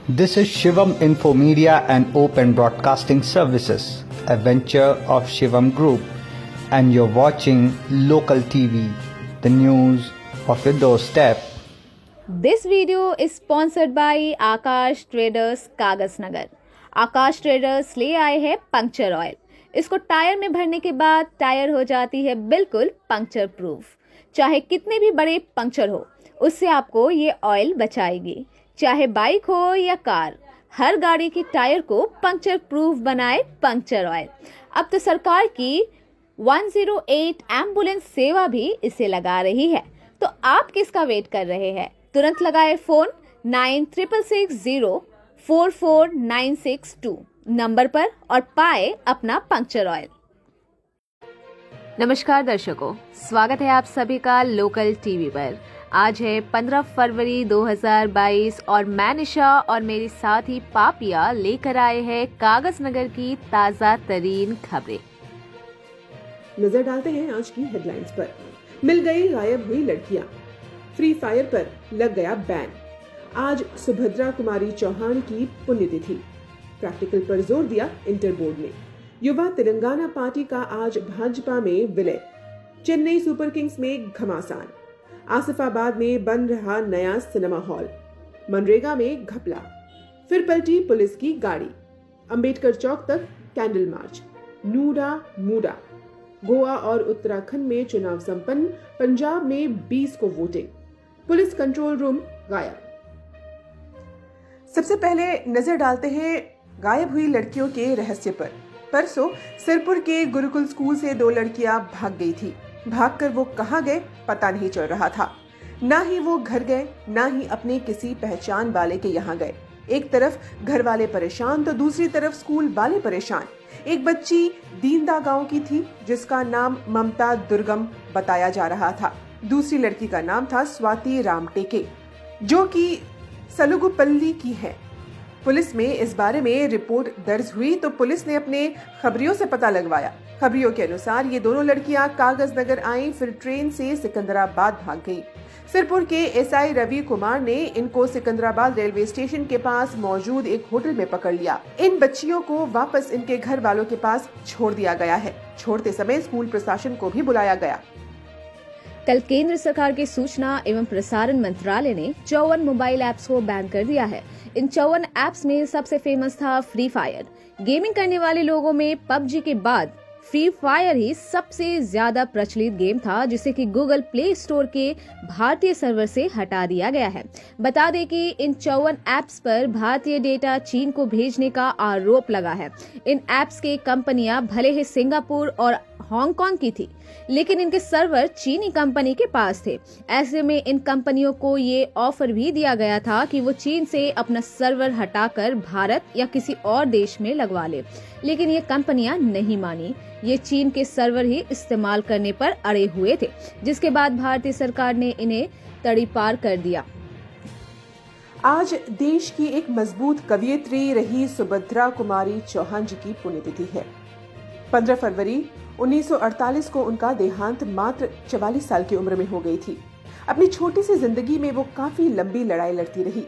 This is Shivam Info Media and Open Broadcasting Services, a venture of Shivam Group, and you're watching Local TV, the news of your doorstep. This video is sponsored by Akash traders कागज नगर। आकाश traders ले आए हैं puncture oil. इसको tyre में भरने के बाद tyre हो जाती है बिल्कुल पंक्चर प्रूफ। चाहे कितने भी बड़े पंक्चर हो, उससे आपको ये ऑयल बचाएगी। चाहे बाइक हो या कार, हर गाड़ी की टायर को पंक्चर प्रूफ बनाए पंक्चर ऑयल। अब तो सरकार की 108 एम्बुलेंस सेवा भी इसे लगा रही है, तो आप किसका वेट कर रहे हैं? तुरंत लगाए फोन 9660449662 नंबर पर और पाए अपना पंक्चर ऑयल। नमस्कार दर्शकों, स्वागत है आप सभी का लोकल टीवी पर। आज है 15 फरवरी 2022 और मैं निशा और मेरे साथी पापिया लेकर आए हैं कागज नगर की ताजा तरीन खबरें। नजर डालते हैं आज की हेडलाइंस पर। मिल गई गायब हुई लड़कियां, फ्री फायर पर लग गया बैन। आज सुभद्रा कुमारी चौहान की पुण्यतिथि, प्रैक्टिकल पर जोर दिया इंटर बोर्ड ने। युवा तेलंगाना पार्टी का आज भाजपा में विलय। चेन्नई सुपर किंग्स में घमासान। आसिफाबाद में बन रहा नया सिनेमा हॉल। मनरेगा में घपला, फिर पलटी पुलिस की गाड़ी। अंबेडकर चौक तक कैंडल मार्च। नूडा मूडा। गोवा और उत्तराखंड में चुनाव संपन्न। पंजाब में 20 को वोटिंग। पुलिस कंट्रोल रूम गायब। सबसे पहले नजर डालते हैं गायब हुई लड़कियों के रहस्य पर। परसों सिरपुर के गुरुकुल स्कूल से 2 लड़कियां भाग गई थी। भागकर वो कहां गए पता नहीं चल रहा था। ना ही वो घर गए, ना ही अपने किसी पहचान वाले के यहाँ गए। एक तरफ घर वाले परेशान तो दूसरी तरफ स्कूल वाले परेशान। एक बच्ची दीनदा गांव की थी जिसका नाम ममता दुर्गम बताया जा रहा था। दूसरी लड़की का नाम था स्वाति रामटेके, जो कि सलुगुपल्ली की है। पुलिस में इस बारे में रिपोर्ट दर्ज हुई तो पुलिस ने अपने खबरियों से पता लगवाया। खबरियों के अनुसार ये दोनों लड़कियां कागज नगर आईं, फिर ट्रेन से सिकंदराबाद भाग गईं। सिरपुर के एसआई रवि कुमार ने इनको सिकंदराबाद रेलवे स्टेशन के पास मौजूद एक होटल में पकड़ लिया। इन बच्चियों को वापस इनके घर वालों के पास छोड़ दिया गया है। छोड़ते समय स्कूल प्रशासन को भी बुलाया गया। कल केंद्र सरकार के सूचना एवं प्रसारण मंत्रालय ने 54 मोबाइल ऐप्स को बैन कर दिया है। इन 54 ऐप्स में सबसे फेमस था फ्री फायर। गेमिंग करने वाले लोगों में पबजी के बाद फ्री फायर ही सबसे ज्यादा प्रचलित गेम था, जिसे कि गूगल प्ले स्टोर के भारतीय सर्वर से हटा दिया गया है। बता दें कि इन 54 ऐप्स पर भारतीय डेटा चीन को भेजने का आरोप लगा है। इन ऐप्स के कंपनियां भले ही सिंगापुर और हांगकांग की थी, लेकिन इनके सर्वर चीनी कंपनी के पास थे। ऐसे में इन कंपनियों को ये ऑफर भी दिया गया था कि वो चीन से अपना सर्वर हटाकर भारत या किसी और देश में लगवा ले, लेकिन ये कंपनियां नहीं मानी। ये चीन के सर्वर ही इस्तेमाल करने पर अड़े हुए थे, जिसके बाद भारतीय सरकार ने इन्हें तड़ीपार कर दिया। आज देश की एक मजबूत कवयित्री रही सुभद्रा कुमारी चौहान जी की पुण्यतिथि है। 15 फरवरी 1948 को उनका देहांत मात्र 44 साल की उम्र में हो गई थी। अपनी छोटी सी जिंदगी में वो काफी लंबी लड़ाई लड़ती रही।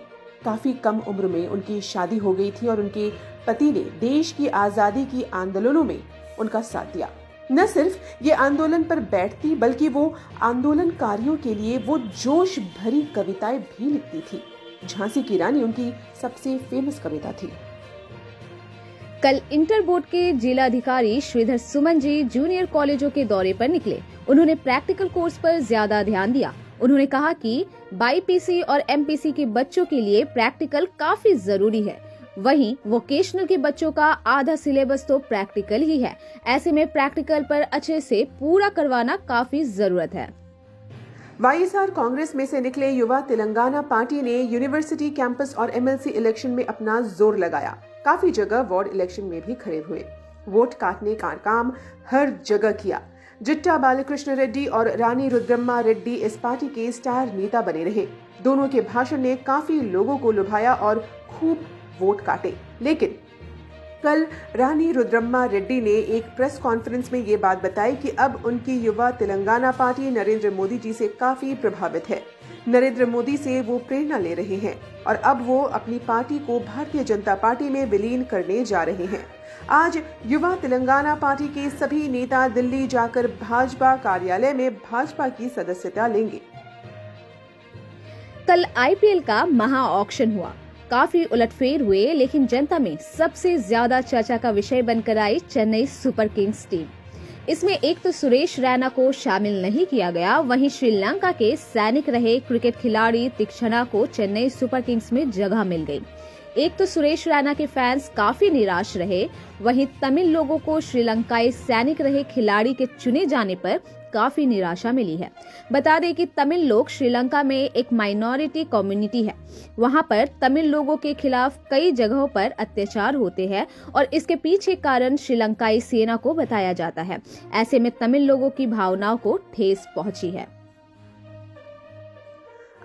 काफी कम उम्र में उनकी शादी हो गई थी और उनके पति ने देश की आजादी की आंदोलनों में उनका साथ दिया। न सिर्फ ये आंदोलन पर बैठती, बल्कि वो आंदोलनकारियों के लिए वो जोश भरी कविताएं भी लिखती थी। झांसी की रानी उनकी सबसे फेमस कविता थी। कल इंटर बोर्ड के जिलाधिकारी श्रीधर सुमन जी जूनियर कॉलेजों के दौरे पर निकले। उन्होंने प्रैक्टिकल कोर्स पर ज्यादा ध्यान दिया। उन्होंने कहा कि बाईपीसी और एमपीसी के बच्चों के लिए प्रैक्टिकल काफी जरूरी है। वहीं वोकेशनल के बच्चों का आधा सिलेबस तो प्रैक्टिकल ही है। ऐसे में प्रैक्टिकल पर अच्छे से पूरा करवाना काफी जरूरत है। वाईएसआर कांग्रेस में से निकले युवा तेलंगाना पार्टी ने यूनिवर्सिटी कैंपस और एमएलसी इलेक्शन में अपना जोर लगाया। काफी जगह वार्ड इलेक्शन में भी खड़े हुए। वोट काटने का काम हर जगह किया। जिट्टा बालकृष्ण रेड्डी और रानी रुद्रम्मा रेड्डी इस पार्टी के स्टार नेता बने रहे। दोनों के भाषण ने काफी लोगों को लुभाया और खूब वोट काटे। लेकिन कल रानी रुद्रम्मा रेड्डी ने एक प्रेस कॉन्फ्रेंस में ये बात बताई कि अब उनकी युवा तेलंगाना पार्टी नरेंद्र मोदी जी से काफी प्रभावित है। नरेंद्र मोदी से वो प्रेरणा ले रहे हैं और अब वो अपनी पार्टी को भारतीय जनता पार्टी में विलीन करने जा रहे हैं। आज युवा तेलंगाना पार्टी के सभी नेता दिल्ली जाकर भाजपा कार्यालय में भाजपा की सदस्यता लेंगे। कल आईपीएल का महा ऑक्शन हुआ। काफी उलटफेर हुए, लेकिन जनता में सबसे ज्यादा चर्चा का विषय बनकर आई चेन्नई सुपर किंग्स टीम। इसमें एक तो सुरेश रैना को शामिल नहीं किया गया, वहीं श्रीलंका के सैनिक रहे क्रिकेट खिलाड़ी तीक्ष्णा को चेन्नई सुपर किंग्स में जगह मिल गई। एक तो सुरेश रैना के फैंस काफी निराश रहे, वहीं तमिल लोगों को श्रीलंकाई सैनिक रहे खिलाड़ी के चुने जाने पर काफी निराशा मिली है। बता दें कि तमिल लोग श्रीलंका में एक माइनॉरिटी कम्युनिटी है। वहां पर तमिल लोगों के खिलाफ कई जगहों पर अत्याचार होते हैं और इसके पीछे कारण श्रीलंकाई सेना को बताया जाता है। ऐसे में तमिल लोगों की भावनाओं को ठेस पहुंची है।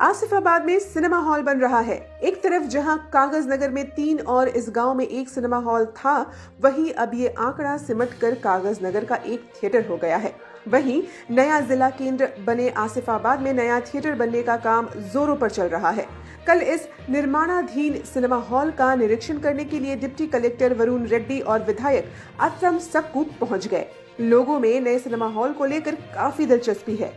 आसिफाबाद में सिनेमा हॉल बन रहा है। एक तरफ जहां कागज नगर में 3 और इस गांव में 1 सिनेमा हॉल था, वहीं अब ये आंकड़ा सिमटकर कागज नगर का एक थिएटर हो गया है। वहीं नया जिला केंद्र बने आसिफाबाद में नया थिएटर बनने का काम जोरों पर चल रहा है। कल इस निर्माणाधीन सिनेमा हॉल का निरीक्षण करने के लिए डिप्टी कलेक्टर वरुण रेड्डी और विधायक अत्रम सक्कू पहुंच गए। लोगों में नए सिनेमा हॉल को लेकर काफी दिलचस्पी है।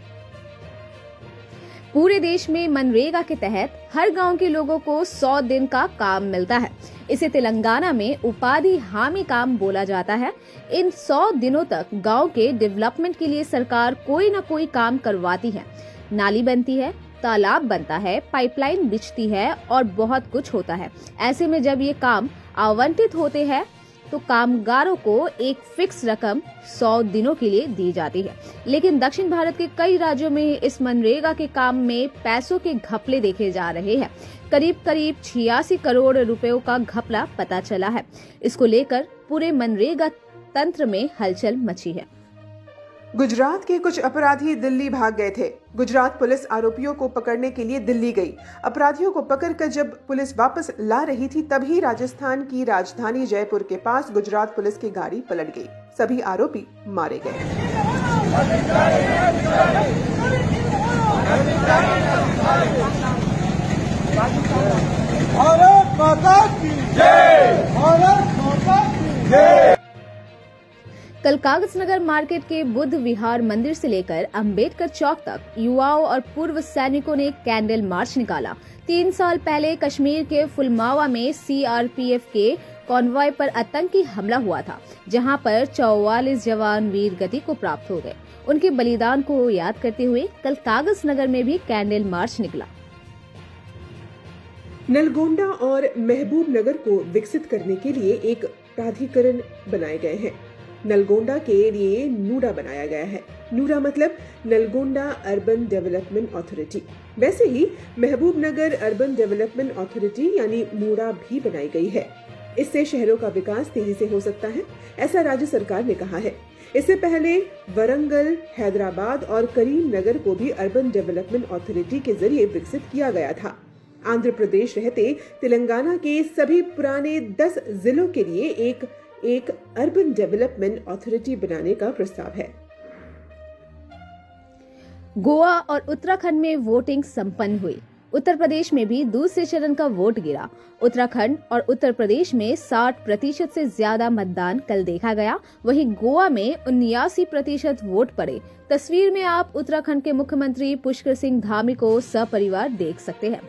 पूरे देश में मनरेगा के तहत हर गांव के लोगों को 100 दिन का काम मिलता है। इसे तेलंगाना में उपाधि हामी काम बोला जाता है। इन 100 दिनों तक गांव के डेवलपमेंट के लिए सरकार कोई न कोई काम करवाती है। नाली बनती है, तालाब बनता है, पाइपलाइन बिछती है और बहुत कुछ होता है। ऐसे में जब ये काम आवंटित होते हैं तो कामगारों को एक फिक्स रकम 100 दिनों के लिए दी जाती है। लेकिन दक्षिण भारत के कई राज्यों में इस मनरेगा के काम में पैसों के घपले देखे जा रहे हैं। करीब 86 करोड़ रुपयों का घपला पता चला है। इसको लेकर पूरे मनरेगा तंत्र में हलचल मची है। गुजरात के कुछ अपराधी दिल्ली भाग गए थे। गुजरात पुलिस आरोपियों को पकड़ने के लिए दिल्ली गई। अपराधियों को पकड़कर जब पुलिस वापस ला रही थी, तभी राजस्थान की राजधानी जयपुर के पास गुजरात पुलिस की गाड़ी पलट गई। सभी आरोपी मारे गए। भारत माता की जय, भारत माता की जय। कल कागज नगर मार्केट के बुद्ध विहार मंदिर से लेकर अंबेडकर चौक तक युवाओं और पूर्व सैनिकों ने कैंडल मार्च निकाला। 3 साल पहले कश्मीर के पुलवामा में सीआरपीएफ के कॉन्वॉय पर आतंकी हमला हुआ था, जहां पर 44 जवान वीर गति को प्राप्त हो गए। उनके बलिदान को याद करते हुए कल कागज नगर में भी कैंडल मार्च निकला। नलगोंडा और महबूब नगर को विकसित करने के लिए एक प्राधिकरण बनाए गए हैं। नलगोंडा के लिए नूडा बनाया गया है। नूडा मतलब नलगोंडा अर्बन डेवलपमेंट अथॉरिटी। वैसे ही महबूब नगर अर्बन डेवलपमेंट अथॉरिटी यानी मूडा भी बनाई गई है। इससे शहरों का विकास तेजी से हो सकता है, ऐसा राज्य सरकार ने कहा है। इससे पहले वरंगल, हैदराबाद और करीम नगर को भी अर्बन डेवलपमेंट अथॉरिटी के जरिए विकसित किया गया था। आंध्र प्रदेश रहते तेलंगाना के सभी पुराने 10 जिलों के लिए एक अर्बन डेवलपमेंट अथॉरिटी बनाने का प्रस्ताव है। गोवा और उत्तराखंड में वोटिंग संपन्न हुई। उत्तर प्रदेश में भी दूसरे चरण का वोट गिरा। उत्तराखंड और उत्तर प्रदेश में 60% से ज्यादा मतदान कल देखा गया। वहीं गोवा में 79% वोट पड़े। तस्वीर में आप उत्तराखंड के मुख्यमंत्री पुष्कर सिंह धामी को सपरिवार देख सकते हैं।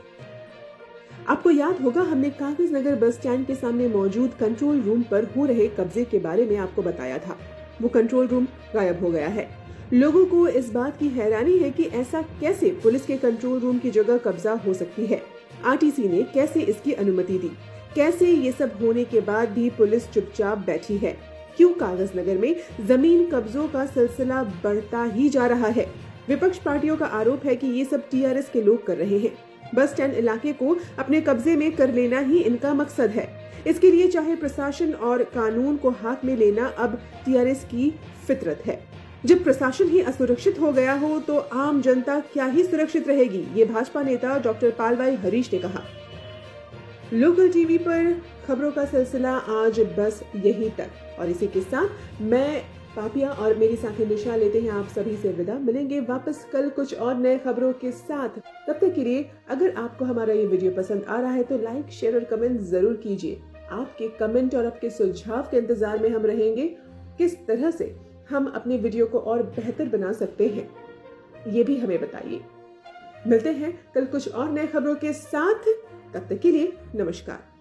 आपको याद होगा, हमने कागज नगर बस स्टैंड के सामने मौजूद कंट्रोल रूम पर हो रहे कब्जे के बारे में आपको बताया था। वो कंट्रोल रूम गायब हो गया है। लोगों को इस बात की हैरानी है कि ऐसा कैसे पुलिस के कंट्रोल रूम की जगह कब्जा हो सकती है। आरटीसी ने कैसे इसकी अनुमति दी? कैसे ये सब होने के बाद भी पुलिस चुपचाप बैठी है? क्यों कागज नगर में जमीन कब्जों का सिलसिला बढ़ता ही जा रहा है? विपक्ष पार्टियों का आरोप है कि ये सब टीआरएस के लोग कर रहे हैं। बस स्टैंड इलाके को अपने कब्जे में कर लेना ही इनका मकसद है। इसके लिए चाहे प्रशासन और कानून को हाथ में लेना अब टीआरएस की फितरत है। जब प्रशासन ही असुरक्षित हो गया हो तो आम जनता क्या ही सुरक्षित रहेगी, ये भाजपा नेता डॉक्टर पालवाई हरीश ने कहा। लोकल टीवी पर खबरों का सिलसिला आज बस यहीं तक, और इसी के साथ मैं पापिया और मेरी साथी निशा लेते हैं आप सभी से विदा। मिलेंगे वापस कल कुछ और नए खबरों के साथ। तब तक के लिए अगर आपको हमारा ये वीडियो पसंद आ रहा है तो लाइक, शेयर और कमेंट जरूर कीजिए। आपके कमेंट और आपके सुझाव के इंतजार में हम रहेंगे। किस तरह से हम अपने वीडियो को और बेहतर बना सकते हैं ये भी हमें बताइए। मिलते हैं कल कुछ और नए खबरों के साथ। तब तक के लिए नमस्कार।